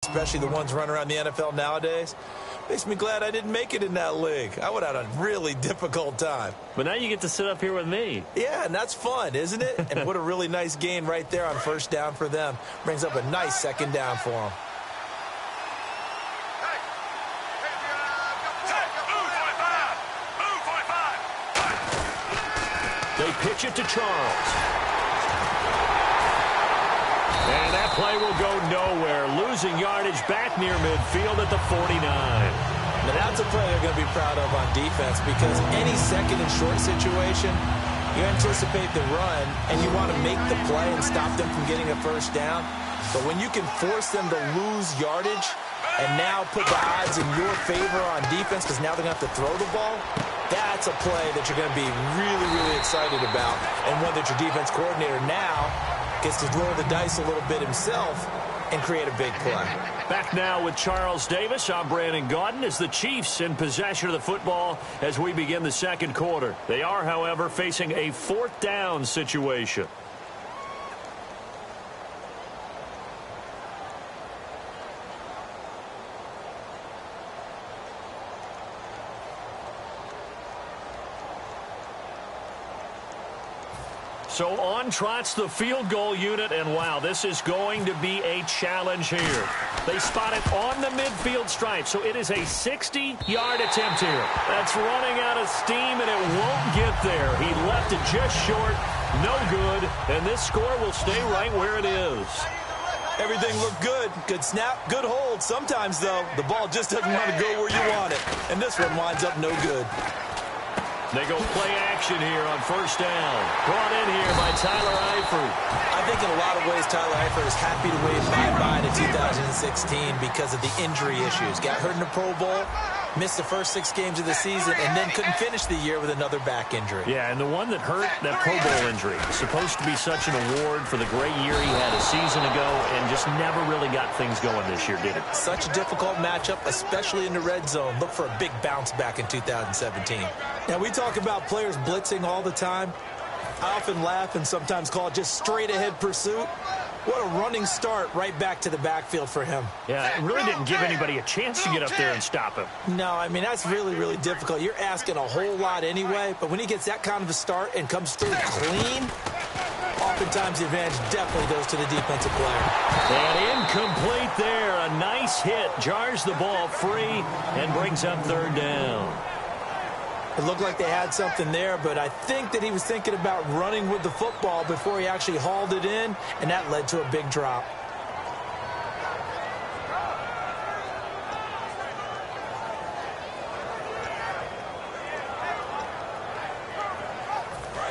especially the ones running around the NFL nowadays. Makes me glad I didn't make it in that league. I would have had a really difficult time. But now you get to sit up here with me. Yeah, and that's fun, isn't it? And what a really nice gain right there on first down for them. Brings up a nice second down for them. They pitch it to Charles. And that play will go nowhere. Losing yardage back near midfield at the 49. Now that's a play they're going to be proud of on defense, because any second and short situation, you anticipate the run and you want to make the play and stop them from getting a first down. But when you can force them to lose yardage and now put the odds in your favor on defense because now they're going to have to throw the ball, that's a play that you're going to be really, really excited about, and one that your defense coordinator now gets to roll the dice a little bit himself and create a big play. Back now with Charles Davis. I'm Brandon Gaudin as the Chiefs in possession of the football as we begin the second quarter. They are, however, facing a fourth down situation. So on trots the field goal unit, and wow, this is going to be a challenge here. They spot it on the midfield stripe, so it is a 60-yard attempt here. That's running out of steam, and it won't get there. He left it just short, no good, and this score will stay right where it is. Everything looked good. Good snap, good hold. Sometimes, though, the ball just doesn't want to go where you want it, and this one winds up no good. They go play action here on first down. Brought in here by Tyler Eifert. I think in a lot of ways Tyler Eifert is happy to wave bye-bye to 2016 because of the injury issues. Got hurt in the Pro Bowl, missed the first 6 games of the season, and then couldn't finish the year with another back injury. Yeah, and the one that hurt, that Pro Bowl injury, supposed to be such an award for the great year he had a season ago and just never really got things going this year, did it? Such a difficult matchup, especially in the red zone. Look for a big bounce back in 2017. Now, we talk about players blitzing all the time. I often laugh and sometimes call it just straight-ahead pursuit. What a running start right back to the backfield for him. Yeah, it really didn't give anybody a chance to get up there and stop him. No, I mean, that's really, really difficult. You're asking a whole lot anyway, but when he gets that kind of a start and comes through clean, oftentimes the advantage definitely goes to the defensive player. And incomplete there. A nice hit. Jars the ball free and brings up third down. It looked like they had something there, but I think that he was thinking about running with the football before he actually hauled it in, and that led to a big drop.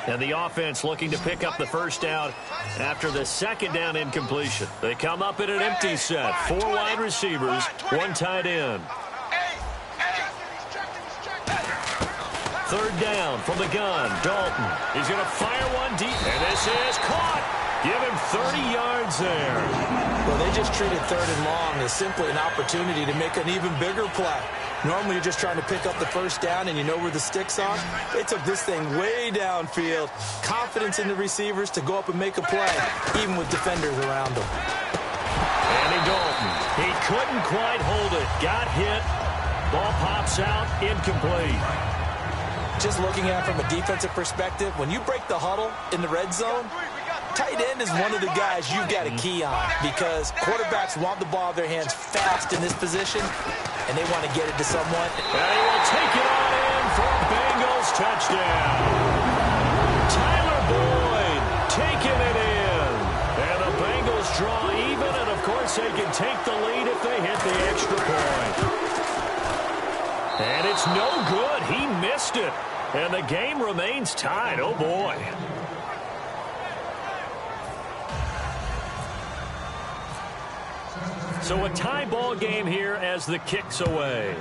And the offense looking to pick up the first down after the second down incompletion. They come up in an empty set. 4 wide receivers, 1 tight end. Third down from the gun. Dalton. He's going to fire one deep. And this is caught. Give him 30 yards there. Well, they just treated third and long as simply an opportunity to make an even bigger play. Normally, you're just trying to pick up the first down and you know where the sticks are. They took this thing way downfield. Confidence in the receivers to go up and make a play, even with defenders around them. Andy Dalton. He couldn't quite hold it. Got hit. Ball pops out. Incomplete. Just looking at it from a defensive perspective, when you break the huddle in the red zone, tight end is one of the guys you've got to key on because quarterbacks want the ball in their hands fast in this position, and they want to get it to someone. And he will take it on in for a Bengals touchdown. Tyler Boyd taking it in. And the Bengals draw even, and of course they can take the lead if they hit the extra point. And it's no good. He missed it. And the game remains tied. Oh, boy. So a tie ball game here as the kick's away.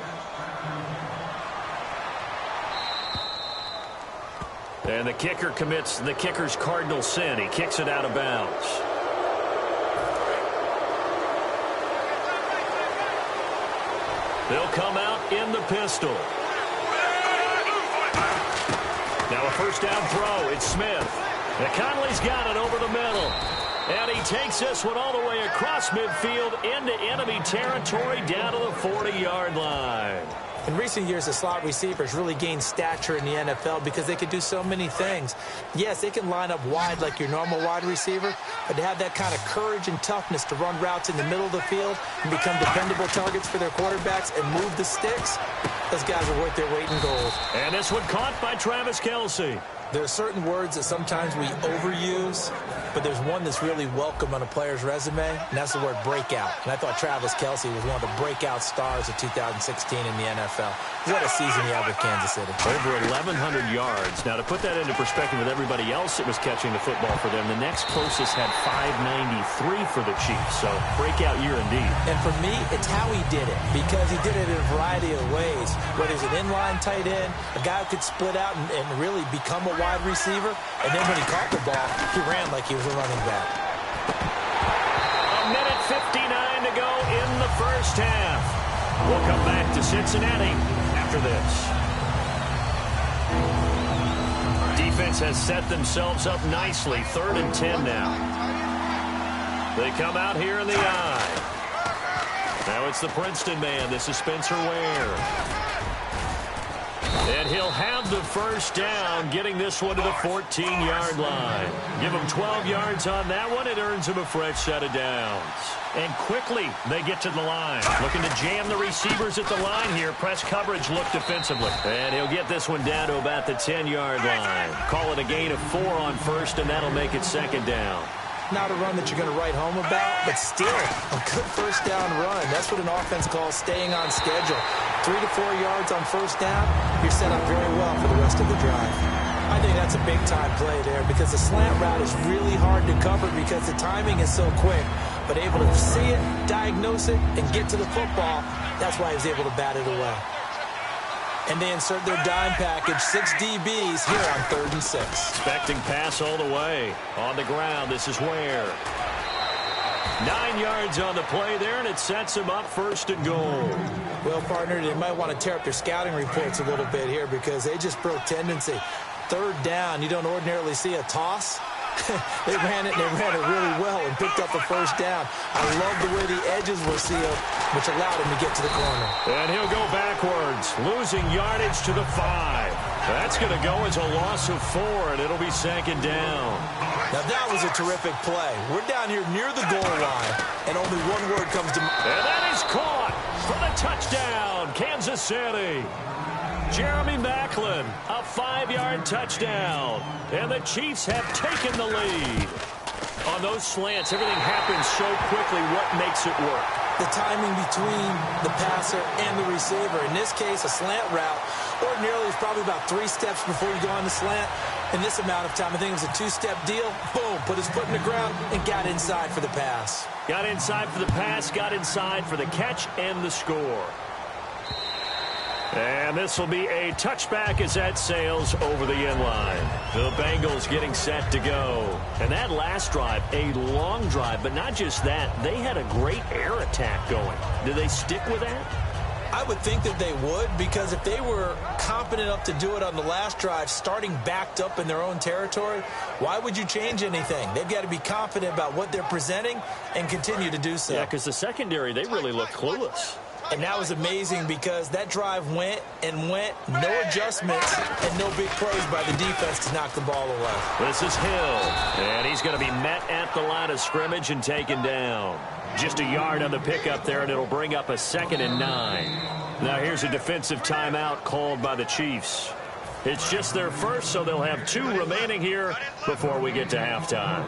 And the kicker commits the kicker's cardinal sin. He kicks it out of bounds. They'll come out in the pistol. Now a first down throw. It's Smith. And Conley's got it over the middle. And he takes this one all the way across midfield into enemy territory down to the 40-yard line. In recent years, the slot receivers really gained stature in the NFL because they could do so many things. Yes, they can line up wide like your normal wide receiver, but to have that kind of courage and toughness to run routes in the middle of the field and become dependable targets for their quarterbacks and move the sticks, those guys are worth their weight in gold. And this one caught by Travis Kelce. There are certain words that sometimes we overuse, but there's one that's really welcome on a player's resume, and that's the word breakout. And I thought Travis Kelce was one of the breakout stars of 2016 in the NFL. What a season he had with Kansas City. Over 1,100 yards. Now, to put that into perspective with everybody else that was catching the football for them, the next closest had 593 for the Chiefs. So, breakout year indeed. And for me, it's how he did it, because he did it in a variety of ways. Whether he's an inline tight end, a guy who could split out and really become a wide receiver, and then when he caught the ball, he ran like he was a running back. A minute 59 to go in the first half. We'll come back to Cincinnati after this. Defense has set themselves up nicely. 3rd and 10 now. They come out here in the I. Now it's the Princeton man. This is Spencer Ware. And he'll have the first down, getting this one to the 14-yard line. Give him 12 yards on that one. It earns him a fresh set of downs. And quickly, they get to the line. Looking to jam the receivers at the line here. Press coverage look defensively. And he'll get this one down to about the 10-yard line. Call it a gain of 4 on first, and that'll make it 2nd down. Not a run that you're going to write home about, but still a good first down run. That's what an offense calls staying on schedule. 3 to 4 yards on first down, you're set up very well for the rest of the drive. I think that's a big-time play there because the slant route is really hard to cover because the timing is so quick. But able to see it, diagnose it, and get to the football, that's why he was able to bat it away. And they insert their dime package, 6 DBs here on 3rd and 6. Expecting pass all the way. On the ground, this is Ware. 9 yards on the play there, and it sets him up 1st and goal. Well, partner, they might want to tear up their scouting reports a little bit here because they just broke tendency. 3rd down, you don't ordinarily see a toss. They ran it, and they ran it really well and picked up the first down. I love the way the edges were sealed, which allowed him to get to the corner. And he'll go backwards, losing yardage to the 5. That's going to go as a loss of 4, and it'll be 2nd down. Now, that was a terrific play. We're down here near the goal line, and only one word comes to mind. And that is caught for the touchdown, Kansas City. Jeremy Maclin, a 5-yard touchdown. And the Chiefs have taken the lead. On those slants, everything happens so quickly. What makes it work? The timing between the passer and the receiver. In this case, a slant route. Ordinarily, it's probably about 3 steps before you go on the slant. In this amount of time, I think it was a 2-step deal. Boom, put his foot in the ground and got inside for the pass. Got inside for the pass, got inside for the catch and the score. And this will be a touchback as that sails over the end line. The Bengals getting set to go. And that last drive, a long drive, but not just that. They had a great air attack going. Do they stick with that? I would think that they would, because if they were competent enough to do it on the last drive, starting backed up in their own territory, why would you change anything? They've got to be confident about what they're presenting and continue to do so. Yeah, because the secondary, they really look clueless. And that was amazing because that drive went and went, no adjustments, and no big plays by the defense to knock the ball away. This is Hill, and he's going to be met at the line of scrimmage and taken down. Just a yard on the pickup there, and it'll bring up a 2nd and 9. Now here's a defensive timeout called by the Chiefs. It's just their first, so they'll have 2 remaining here before we get to halftime.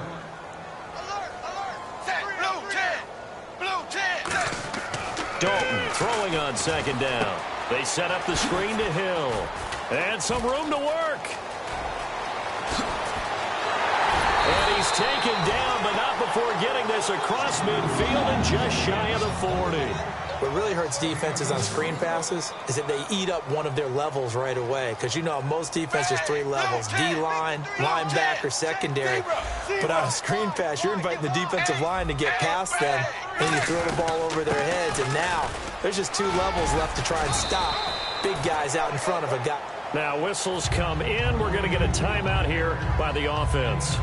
Dalton throwing on 2nd down. They set up the screen to Hill. And some room to work. And he's taken down, but not before getting this across midfield and just shy of the 40. What really hurts defenses on screen passes is that they eat up one of their levels right away. Because you know, most defenses, 3 levels: D-line, linebacker, secondary. But on a screen pass, you're inviting the defensive line to get past them, and you throw the ball over their heads. And now there's just 2 levels left to try and stop big guys out in front of a guy. Now whistles come in. We're going to get a timeout here by the offense.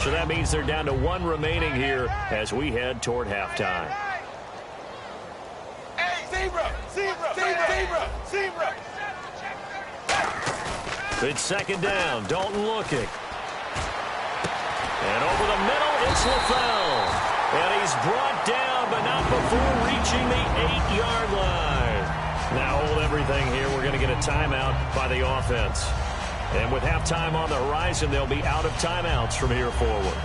So that means they're down to 1 remaining here as we head toward halftime. Zebra. It's second down. Dalton looking. And over the middle, it's LaFell. And he's brought down, but not before reaching the 8-yard line. Now hold everything here. We're going to get a timeout by the offense. And with halftime on the horizon, they'll be out of timeouts from here forward.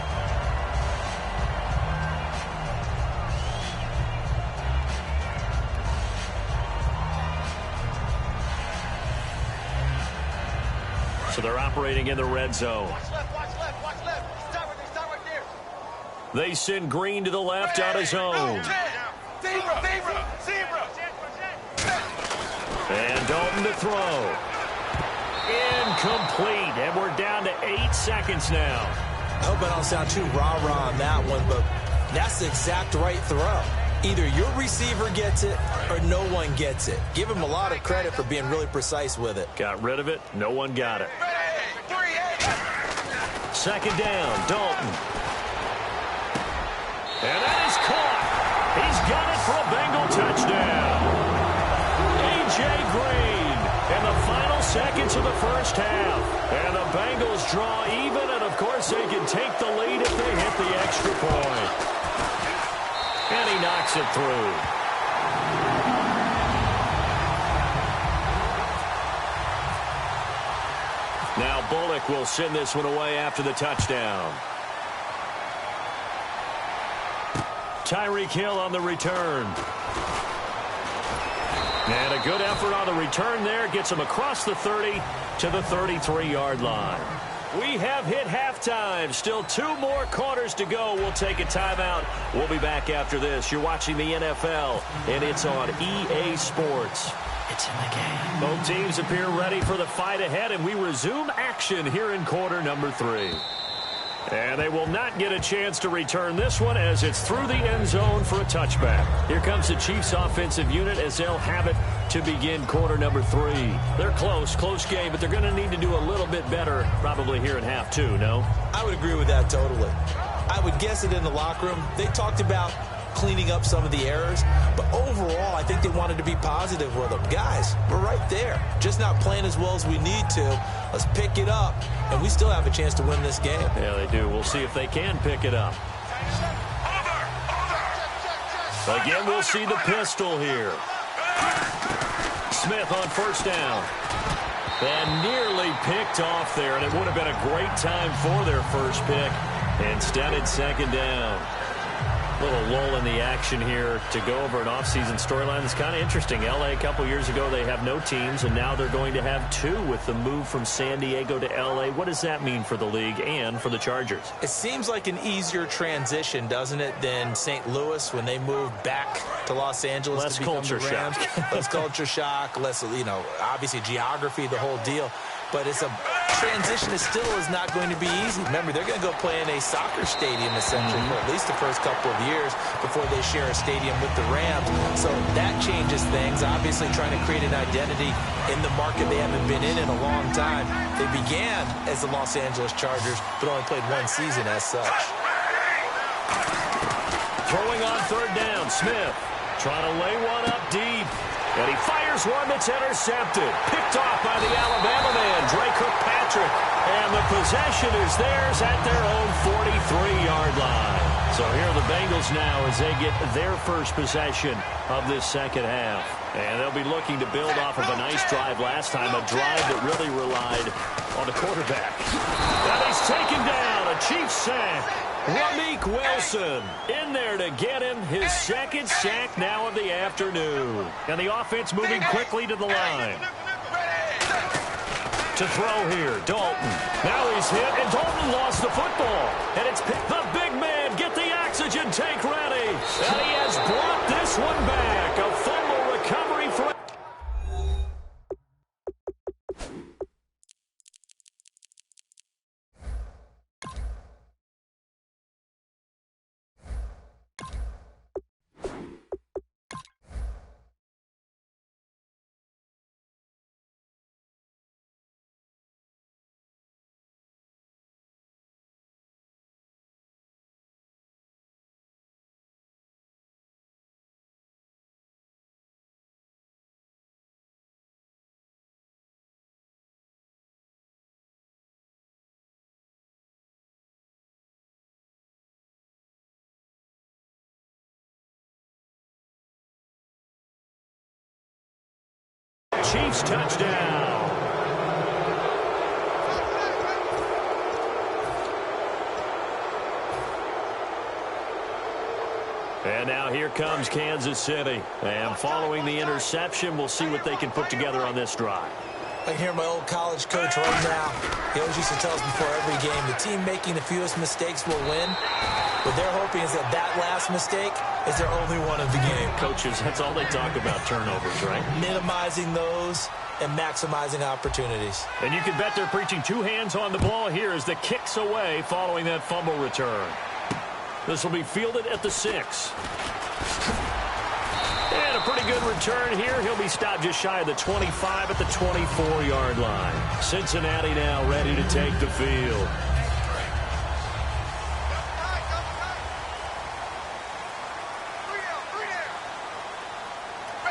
So they're operating in the red zone. Watch left. Stop right there. They send Green to the left out of zone. Zebra. And Dalton to throw. Incomplete. And we're down to 8 seconds now. I hope I don't sound too rah-rah on that one, but that's the exact right throw. Either your receiver gets it or no one gets it. Give him a lot of credit for being really precise with it. Got rid of it. No one got it. Second down, Dalton. And that is caught. He's got it for a Bengal touchdown. A.J. Green in the final seconds of the first half. And the Bengals draw even, and of course they can take the lead if they hit the extra point. And he knocks it through. Now Bullock will send this one away after the touchdown. Tyreek Hill on the return. And a good effort on the return there. Gets him across the 30 to the 33-yard line. We have hit halftime. Still 2 more quarters to go. We'll take a timeout. We'll be back after this. You're watching the NFL, and it's on EA Sports. It's in the game. Both teams appear ready for the fight ahead, and we resume action here in quarter number 3. And they will not get a chance to return this one as it's through the end zone for a touchback. Here comes the Chiefs offensive unit as they'll have it to begin quarter number 3. They're close game, but they're going to need to do a little bit better probably here in half 2, no? I would agree with that totally. I would guess it in the locker room. They talked about cleaning up some of the errors, but overall, I think they wanted to be positive with them. Guys, we're right there. Just not playing as well as we need to. Let's pick it up, and we still have a chance to win this game. Yeah, they do. We'll see if they can pick it up. Again, we'll see the pistol here. Smith on first down. And nearly picked off there, and it would have been a great time for their first pick. Instead, it's second down. A little lull in the action here to go over an offseason storyline. It's kind of interesting. L.A. a couple years ago, they have no teams, and now they're going to have 2 with the move from San Diego to L.A. What does that mean for the league and for the Chargers? It seems like an easier transition, doesn't it, than St. Louis when they moved back to Los Angeles. Less to become culture the Rams. shock. Less culture shock, less, obviously geography, the whole deal. But it's a transition that still is not going to be easy. Remember, they're going to go play in a soccer stadium, essentially, for at least the first couple of years before they share a stadium with the Rams. So that changes things. Obviously, trying to create an identity in the market they haven't been in a long time. They began as the Los Angeles Chargers, but only played 1 season as such. Throwing on third down, Smith trying to lay one up deep. And he fires one that's intercepted. Picked off by the Alabama man, Dre Kirkpatrick. And the possession is theirs at their own 43-yard line. So here are the Bengals now as they get their first possession of this second half. And they'll be looking to build off of a nice drive last time, a drive that really relied on the quarterback. And he's taken down, a Chiefs sack. Ramik Wilson in there to get him his second sack now of the afternoon. And the offense moving quickly to the line. To throw here, Dalton. Now he's hit, and Dalton lost the football. And it's the big man. Get the oxygen tank ready. And he has brought this one back. A fumble recovery for Chiefs touchdown. And now here comes Kansas City. And following the interception, we'll see what they can put together on this drive. I can hear my old college coach right now. He always used to tell us before every game, the team making the fewest mistakes will win. What they're hoping is that that last mistake is their only one of the game. Coaches, that's all they talk about, turnovers, right? Minimizing those and maximizing opportunities. And you can bet they're preaching two hands on the ball here as the kick's away following that fumble return. This will be fielded at the 6. And a pretty good return here. He'll be stopped just shy of the 25 at the 24-yard line. Cincinnati now ready to take the field.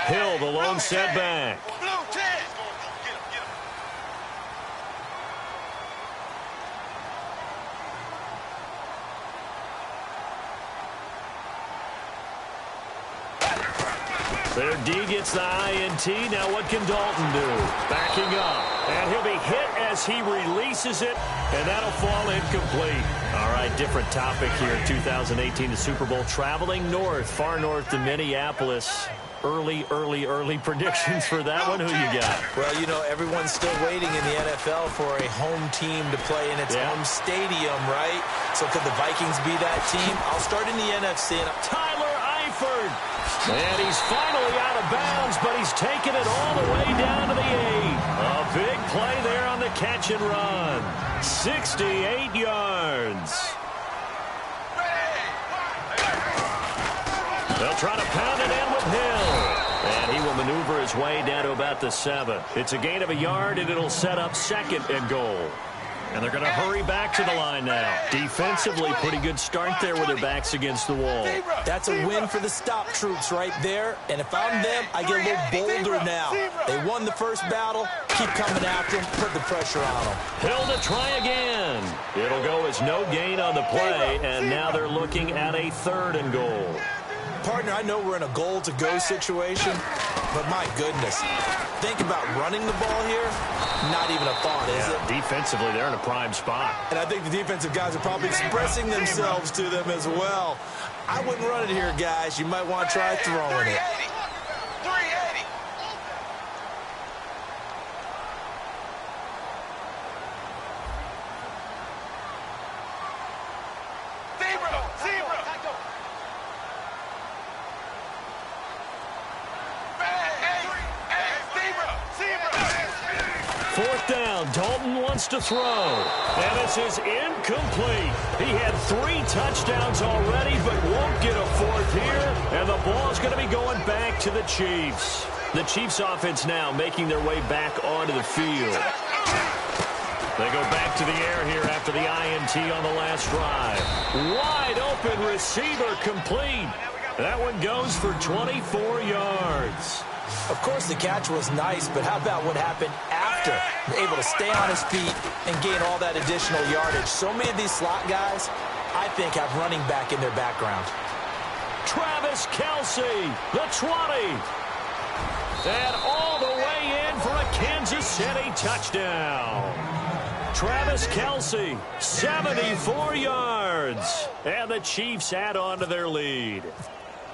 Hill, the lone setback. Their D gets the INT. Now what can Dalton do? Backing up. And he'll be hit as he releases it. And that'll fall incomplete. All right, different topic here. 2018, the Super Bowl. Traveling north, far north to Minneapolis. Early predictions for that one. Who you got? Well, you know, everyone's still waiting in the NFL for a home team to play in its home stadium, right? So could the Vikings be that team? I'll start in the NFC. And Tyler Eifert. And he's finally out of bounds, but he's taken it all the way down to the 8. A big play there on the catch and run. 68 yards. They'll try to pound it in with Hill. And he will maneuver his way down to about the 7. It's a gain of a yard, and it'll set up 2nd and goal. And they're going to hurry back to the line now. Defensively, pretty good start there with their backs against the wall. That's a win for the stop troops right there. And if I'm them, I get a little bolder now. They won the first battle. Keep coming after them. Put the pressure on them. Hill to try again. It'll go as no gain on the play. And now they're looking at a 3rd and goal. Partner, I know we're in a goal-to-go situation, but my goodness, think about running the ball here. Not even a thought, is it? Defensively, they're in a prime spot. And I think the defensive guys are probably expressing themselves to them as well. I wouldn't run it here, guys. You might want to try throwing it. 380. Fourth down, Dalton wants to throw. And this is incomplete. He had 3 touchdowns already, but won't get a 4th here. And the ball's going to be going back to the Chiefs. The Chiefs offense now making their way back onto the field. They go back to the air here after the INT on the last drive. Wide open receiver complete. That one goes for 24 yards. Of course, the catch was nice, but how about what happened after? Able to stay on his feet and gain all that additional yardage. So many of these slot guys, I think, have running back in their background. Travis Kelce, the 20. And all the way in for a Kansas City touchdown. Travis Kelce, 74 yards. And the Chiefs add on to their lead.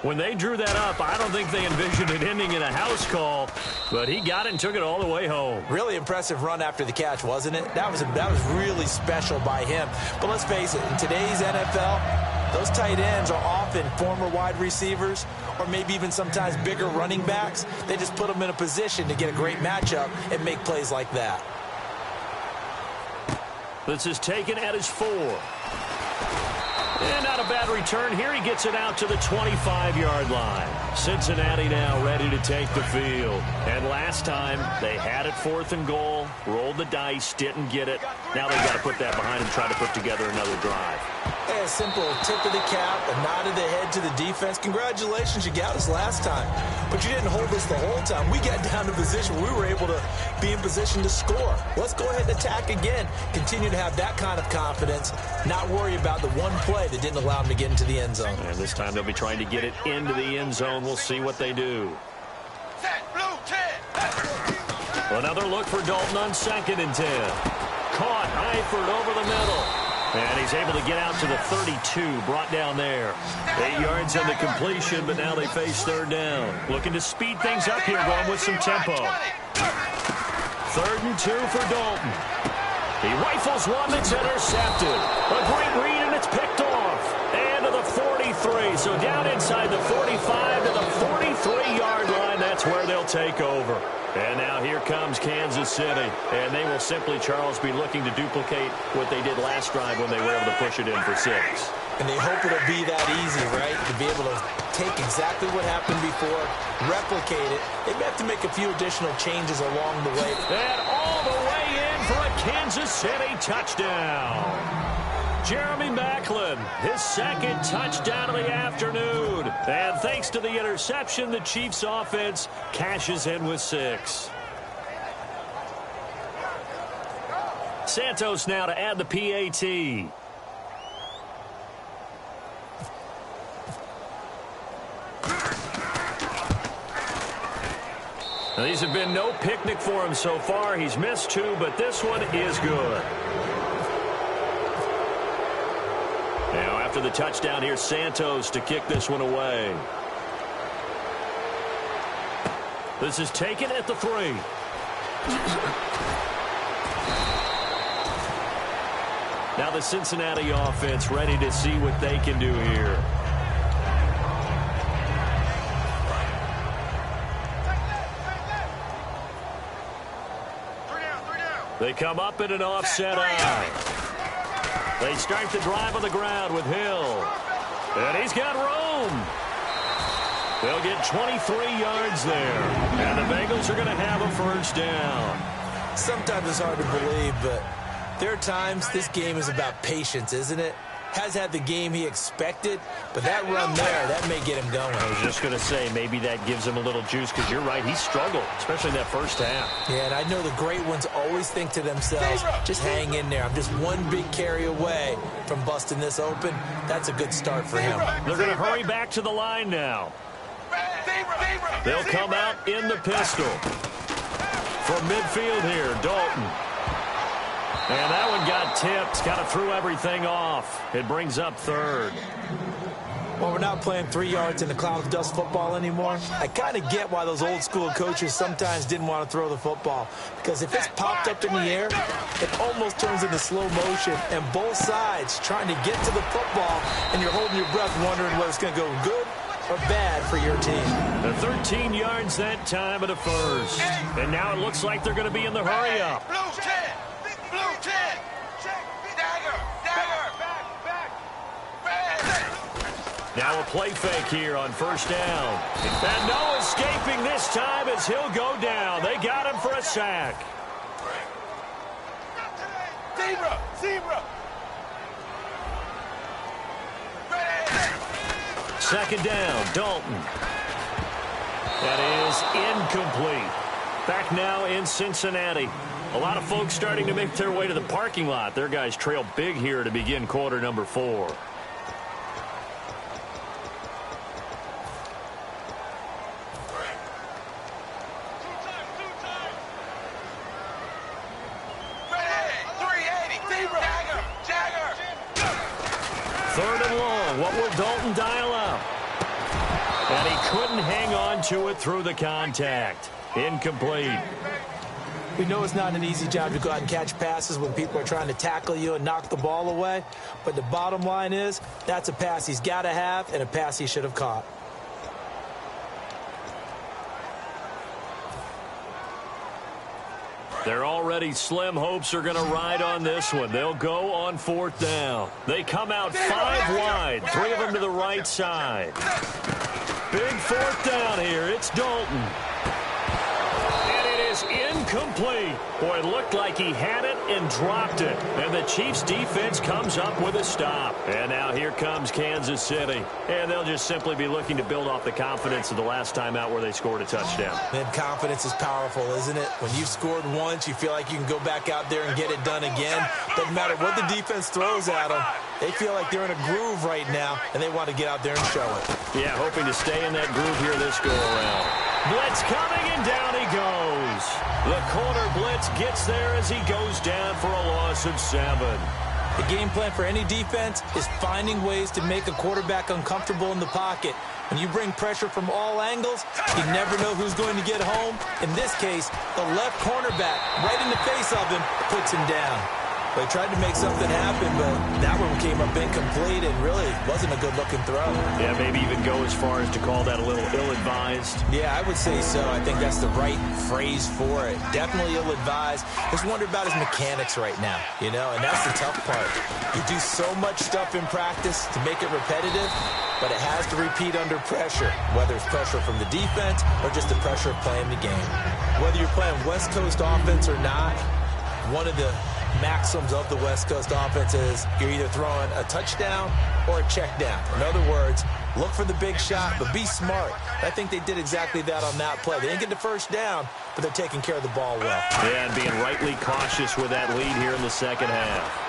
When they drew that up, I don't think they envisioned it ending in a house call, but he got it and took it all the way home. Really impressive run after the catch, wasn't it? That was really special by him. But let's face it, in today's NFL, those tight ends are often former wide receivers or maybe even sometimes bigger running backs. They just put them in a position to get a great matchup and make plays like that. This is taken at his 4. And not a bad return here. He gets it out to the 25-yard line. Cincinnati now ready to take the field. And last time, they had it 4th and goal, rolled the dice, didn't get it. Now they've got to put that behind and try to put together another drive. Hey, a simple tip of the cap, a nod of the head to the defense. Congratulations, you got us last time. But you didn't hold us the whole time. We got down to position where we were able to be in position to score. Let's go ahead and attack again. Continue to have that kind of confidence, not worry about the one play that didn't allow them to get into the end zone. And this time they'll be trying to get it into the end zone. We'll see what they do. Another look for Dalton on 2nd and 10. Caught Eifert over the middle. And he's able to get out to the 32, brought down there. 8 yards on the completion, but now they face 3rd down. Looking to speed things up here, going with some tempo. 3rd and 2 for Dalton. He rifles one that's intercepted. A great read, and it's picked off. And to the 43. So down inside the 45 to the 43-yard line. That's where they'll take over. And now here comes Kansas City. And they will simply, Charles, be looking to duplicate what they did last drive when they were able to push it in for 6. And they hope it'll be that easy, right? To be able to take exactly what happened before, replicate it. They may have to make a few additional changes along the way. And all the way in for a Kansas City touchdown. Jeremy Maclin, his 2nd touchdown of the afternoon. And thanks to the interception, the Chiefs offense cashes in with 6. Santos now to add the PAT. Now, these have been no picnic for him so far. He's missed 2, but this one is good. Now, after the touchdown, here's Santos to kick this one away. This is taken at the 3. Now the Cincinnati offense ready to see what they can do here. They come up in an offset eye. They start the drive on the ground with Hill. And he's got room. They'll get 23 yards there. And the Bengals are going to have a 1st down. Sometimes it's hard to believe, but there are times this game is about patience, isn't it? Has had the game he expected, but that run there, that may get him going. I was just going to say, maybe that gives him a little juice, because you're right, he struggled, especially in that 1st half. Yeah, and I know the great ones always think to themselves, just hang in there. I'm just one big carry away from busting this open. That's a good start for him. They're going to hurry back to the line now. They'll come out in the pistol. From midfield here, Dalton. And that one got tipped. Kind of threw everything off. It brings up 3rd. Well, we're not playing 3 yards in the cloud of dust football anymore. I kind of get why those old school coaches sometimes didn't want to throw the football. Because if it's popped up in the air, it almost turns into slow motion. And both sides trying to get to the football, and you're holding your breath wondering whether it's going to go good or bad for your team. The 13 yards that time at a 1st. And now it looks like they're going to be in the hurry up. Blue 10. Blue 10. Dagger. Back. Now a play fake here on 1st down. And no escaping this time as he'll go down. They got him for a sack. Zebra. 2nd down, Dalton. That is incomplete. Back now in Cincinnati. A lot of folks starting to make their way to the parking lot. Their guys trail big here to begin quarter number 4. Third and long. What will Dalton dial up? And he couldn't hang on to it through the contact. Incomplete. We know it's not an easy job to go out and catch passes when people are trying to tackle you and knock the ball away. But the bottom line is, that's a pass he's got to have and a pass he should have caught. Their already slim hopes are going to ride on this one. They'll go on 4th down. They come out 5 wide, 3 of them to the right side. Big 4th down here. It's Dalton. And it is incomplete. Boy, it looked like he had it and dropped it. And the Chiefs defense comes up with a stop. And now here comes Kansas City. And they'll just simply be looking to build off the confidence of the last time out where they scored a touchdown. And confidence is powerful, isn't it? When you've scored once, you feel like you can go back out there and get it done again. Doesn't matter what the defense throws at them. They feel like they're in a groove right now, and they want to get out there and show it. Yeah, hoping to stay in that groove here this go-around. Blitz coming, and down he goes. The corner blitz gets there as he goes down for a loss of 7. The game plan for any defense is finding ways to make a quarterback uncomfortable in the pocket. When you bring pressure from all angles, you never know who's going to get home. In this case, the left cornerback, right in the face of him, puts him down. They tried to make something happen, but that one came up incomplete and really wasn't a good-looking throw. Yeah, maybe even go as far as to call that a little ill-advised. Yeah, I would say so. I think that's the right phrase for it. Definitely ill-advised. Just wonder about his mechanics right now, you know, and that's the tough part. You do so much stuff in practice to make it repetitive, but it has to repeat under pressure, whether it's pressure from the defense or just the pressure of playing the game. Whether you're playing West Coast offense or not, one of the maxims of the West Coast offense is you're either throwing a touchdown or a check down. In other words, look for the big shot, but be smart. I think they did exactly that on that play. They didn't get the first down, but they're taking care of the ball well. Yeah, and being rightly cautious with that lead here in the second half.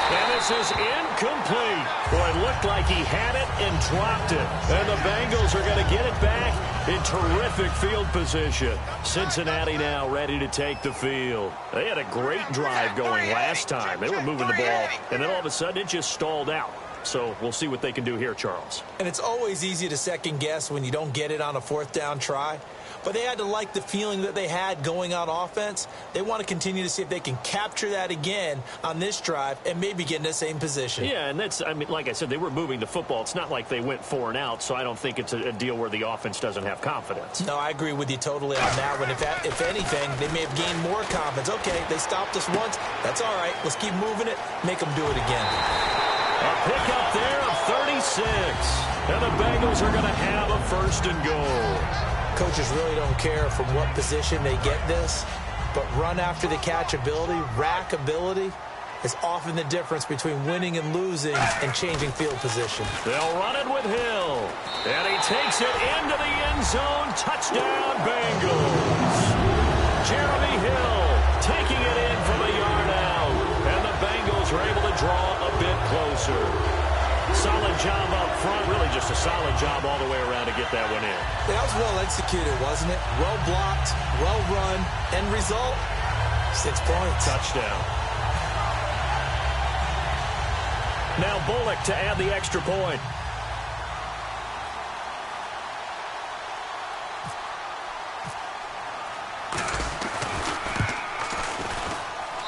And this is incomplete. Boy, it looked like he had it and dropped it. And the Bengals are going to get it back in terrific field position. Cincinnati now ready to take the field. They had a great drive going last time. They were moving the ball, and then all of a sudden it just stalled out. So we'll see what they can do here, Charles. And it's always easy to second guess when you don't get it on a fourth down try. But they had to like the feeling that they had going on offense. They want to continue to see if they can capture that again on this drive and maybe get in the same position. Yeah, and that's, I mean, like I said, they were moving the football. It's not like they went 4 and out, so I don't think it's a deal where the offense doesn't have confidence. No, I agree with you totally on that one. If anything, they may have gained more confidence. Okay, they stopped us once. That's all right. Let's keep moving it. Make them do it again. A pickup there of 36. And the Bengals are going to have a 1st and goal. Coaches really don't care from what position they get this, but run after the catch ability, rack ability, is often the difference between winning and losing and changing field position. They'll run it with Hill. And he takes it into the end zone. Touchdown, Bengals. Jeremy Hill taking it in from a yard out. And the Bengals are able to draw a bit closer. Solid job up front. Really just a solid job all the way around to get that one in. That was well executed, wasn't it? Well blocked, well run. End result, 6 points. Touchdown. Now Bullock to add the extra point.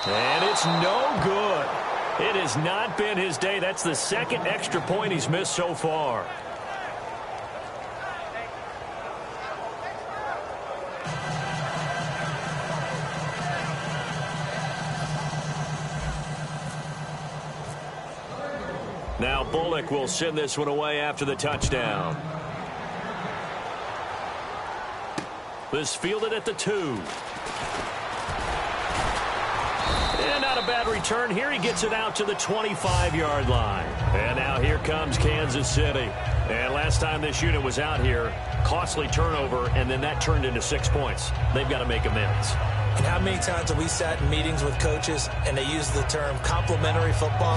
And it's no good. It has not been his day. That's the 2nd extra point he's missed so far. Now Bullock will send this one away after the touchdown. This fielded at the 2. And not a bad return here. He gets it out to the 25-yard line. And now here comes Kansas City. And last time this unit was out here, costly turnover, and then that turned into 6 points. They've got to make amends. And how many times have we sat in meetings with coaches and they use the term complementary football?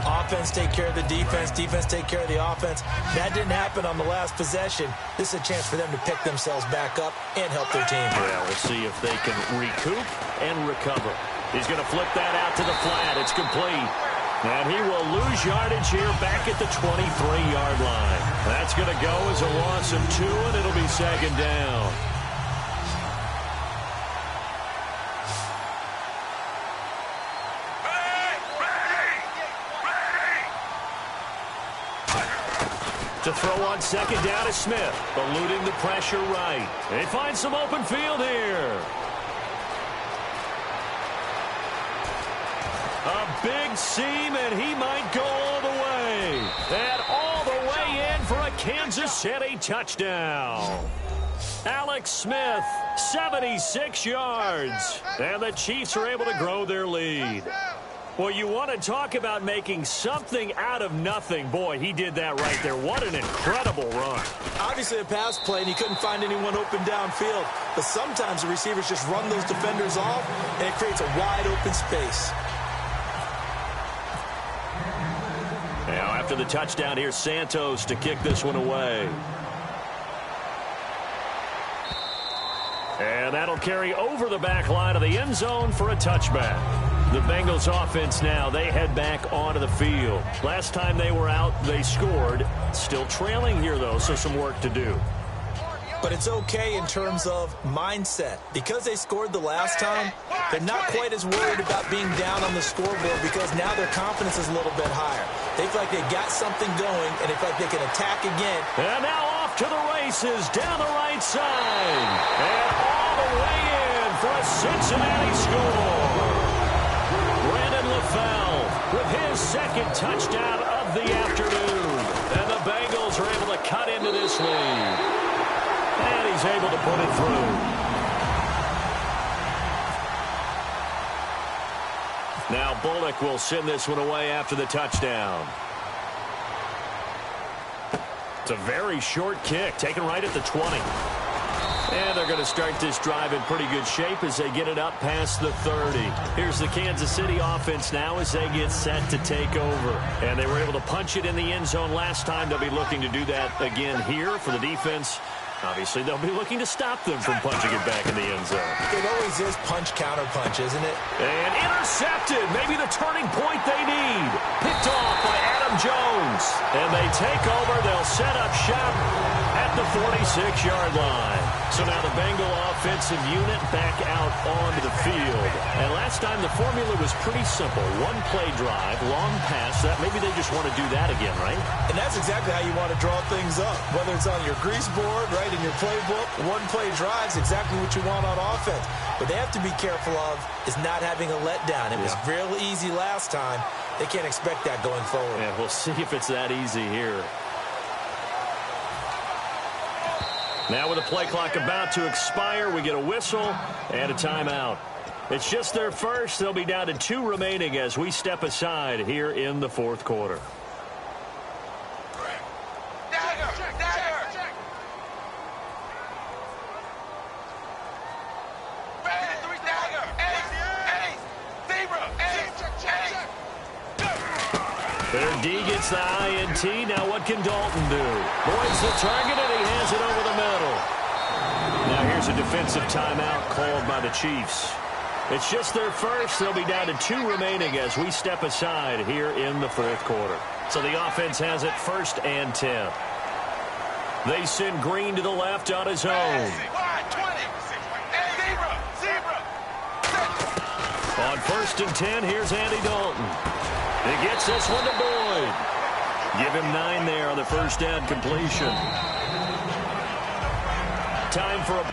Offense take care of the defense, defense take care of the offense. That didn't happen on the last possession. This is a chance for them to pick themselves back up and help their team. Yeah, we'll see if they can recoup and recover. He's going to flip that out to the flat. It's complete. And he will lose yardage here back at the 23-yard line. That's going to go as a loss of 2, and it'll be 2nd down. To throw on 2nd down is Smith, eluding the pressure right. They find some open field here. A big seam, and he might go all the way. And all the way in for a Kansas City touchdown. Alex Smith, 76 yards. And the Chiefs are able to grow their lead. Well, you want to talk about making something out of nothing. Boy, he did that right there. What an incredible run. Obviously a pass play, and he couldn't find anyone open downfield. But sometimes the receivers just run those defenders off, and it creates a wide open space. Now, after the touchdown, here's Santos to kick this one away. And that'll carry over the back line of the end zone for a touchback. The Bengals offense now, they head back onto the field. Last time they were out, they scored. Still trailing here, though, so some work to do. But it's okay in terms of mindset. Because they scored the last time, they're not quite as worried about being down on the scoreboard because now their confidence is a little bit higher. They feel like they got something going, and they feel like they can attack again. And now off to the races down the right side. And all the way in for a Cincinnati score. Brandon LaFell with his second touchdown of the afternoon. And the Bengals are able to cut into this lead. And he's able to put it through. Now Bullock will send this one away after the touchdown. It's a very short kick, taken right at the 20. And they're going to start this drive in pretty good shape as they get it up past the 30. Here's the Kansas City offense now as they get set to take over. And they were able to punch it in the end zone last time. They'll be looking to do that again here for the defense. Obviously, they'll be looking to stop them from punching it back in the end zone. It always is punch-counter-punch, isn't it? And intercepted. Maybe the turning point they need. Picked off by Adam Jones. And they take over. They'll set up shop at the 46-yard line. So now the Bengal offensive unit back out onto the field. And last time the formula was pretty simple. One play drive, long pass. That maybe they just want to do that again, right? And that's exactly how you want to draw things up. Whether it's on your grease board, right, in your playbook, one play drives exactly what you want on offense. What they have to be careful of is not having a letdown. It was real easy last time. They can't expect that going forward. Yeah, we'll see if it's that easy here. Now with the play clock about to expire, we get a whistle and a timeout. It's just their first. They'll be down to 2 remaining as we step aside here in the fourth quarter. Their D gets the INT. Now what can Dalton do? Boyd's the target, and he has it over the middle. Now here's a defensive timeout called by the Chiefs. It's just their first. They'll be down to 2 remaining as we step aside here in the fourth quarter. So the offense has it 1st and 10. They send Green to the left on his own. On 1st and 10, here's Andy Dalton. He gets this one to Boyd. Give him 9 there on the first down completion. Time for a...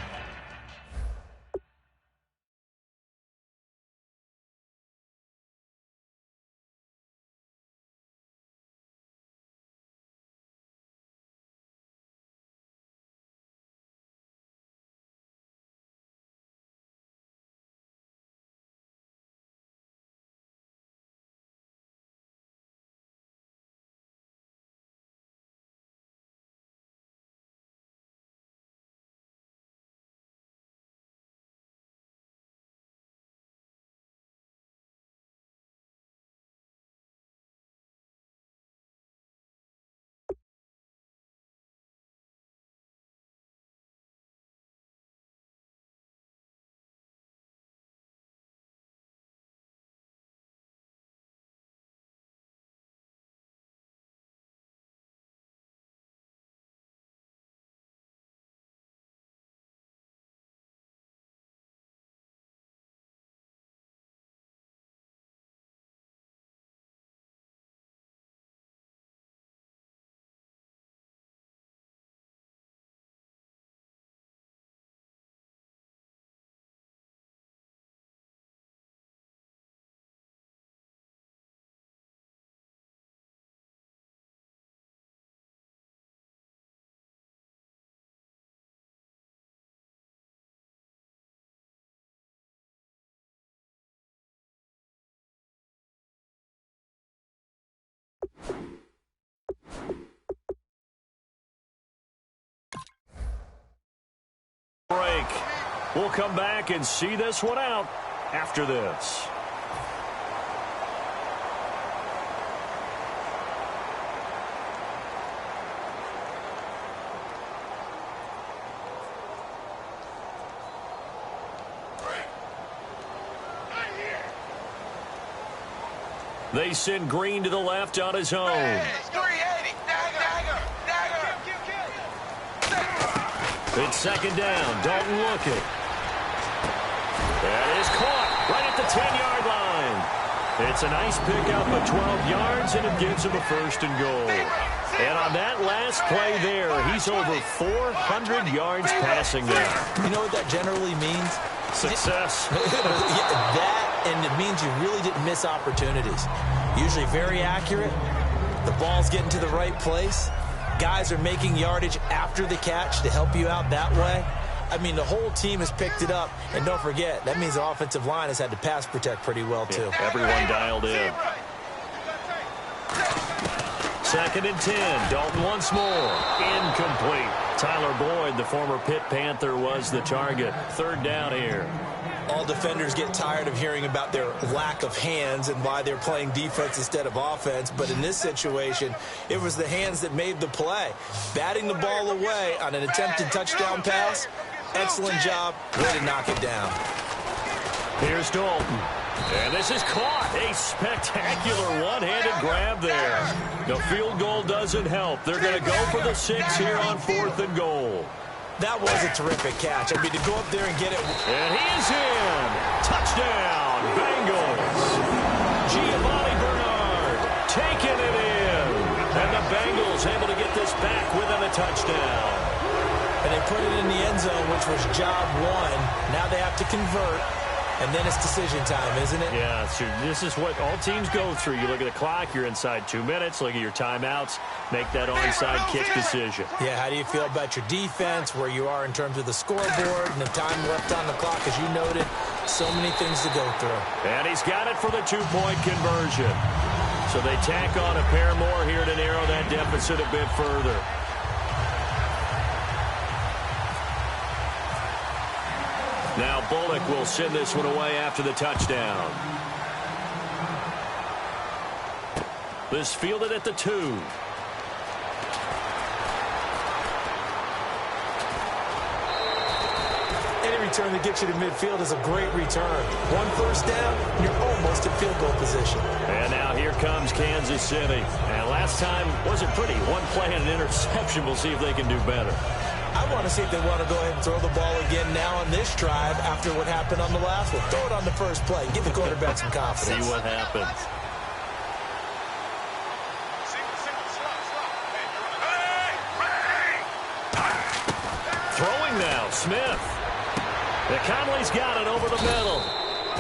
break. We'll come back and see this one out after this. They send Green to the left on his own. 380. Dagger. It's second down. Dalton looking. That is caught right at the 10-yard line. It's a nice pickup of 12 yards, and it gives him a first and goal. And on that last play there, he's over 400 yards passing there. You know what that generally means? Success. That, and it means you really didn't miss opportunities. Usually very accurate. The ball's getting to the right place. Guys are making yardage after the catch to help you out that way. I mean, the whole team has picked it up. And don't forget, that means the offensive line has had to pass protect pretty well, too. Yeah, everyone dialed in. Second and 10. Dalton once more. Incomplete. Tyler Boyd, the former Pitt Panther, was the target. Third down here. All defenders get tired of hearing about their lack of hands and why they're playing defense instead of offense. But in this situation, it was the hands that made the play. Batting the ball away on an attempted touchdown pass. Excellent job. Way to knock it down. Here's Dalton. And this is caught. A spectacular one-handed grab there. The field goal doesn't help. They're going to go for the 6 here on 4th and goal. That was a terrific catch. I mean, to go up there and get it. And he is in. Touchdown, Bengals. Giovanni Bernard taking it in. And the Bengals able to get this back within a touchdown. And they put it in the end zone, which was job one. Now they have to convert. And then it's decision time, isn't it? Yeah, so this is what all teams go through. You look at the clock, you're inside 2 minutes, look at your timeouts, make that onside kick decision. Yeah, how do you feel about your defense, where you are in terms of the scoreboard, and the time left on the clock, as you noted, so many things to go through. And he's got it for the 2-point conversion. So they tack on a pair more here to narrow that deficit a bit further. Now Bullock will send this one away after the touchdown. This fielded at the 2. Any return that gets you to midfield is a great return. One first down, and you're almost in field goal position. And now here comes Kansas City. And last time wasn't pretty. One play and an interception. We'll see if they can do better. I want to see if they want to go ahead and throw the ball again now on this drive after what happened on the last one. Throw it on the first play. Give the quarterback some confidence. See what happens. Throwing now, Smith. The Conley's got it over the middle.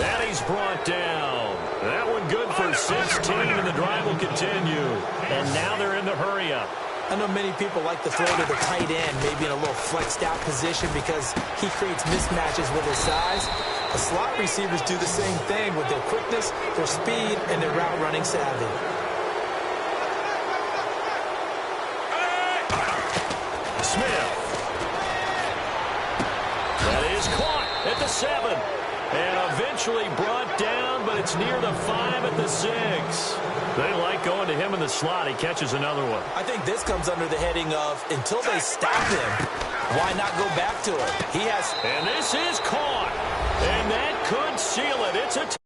And he's brought down. That one good for 16, and the drive will continue. And now they're in the hurry-up. I know many people like to throw to the tight end, maybe in a little flexed out position because he creates mismatches with his size. The slot receivers do the same thing with their quickness, their speed, and their route running savvy. Smith. That is caught at the 7. And eventually brought down, but it's near the 5 at the 6. They like going to him in the slot. He catches another one. I think this comes under the heading of, until they stop him, why not go back to it? He has... And this is caught. And that could seal it. It's a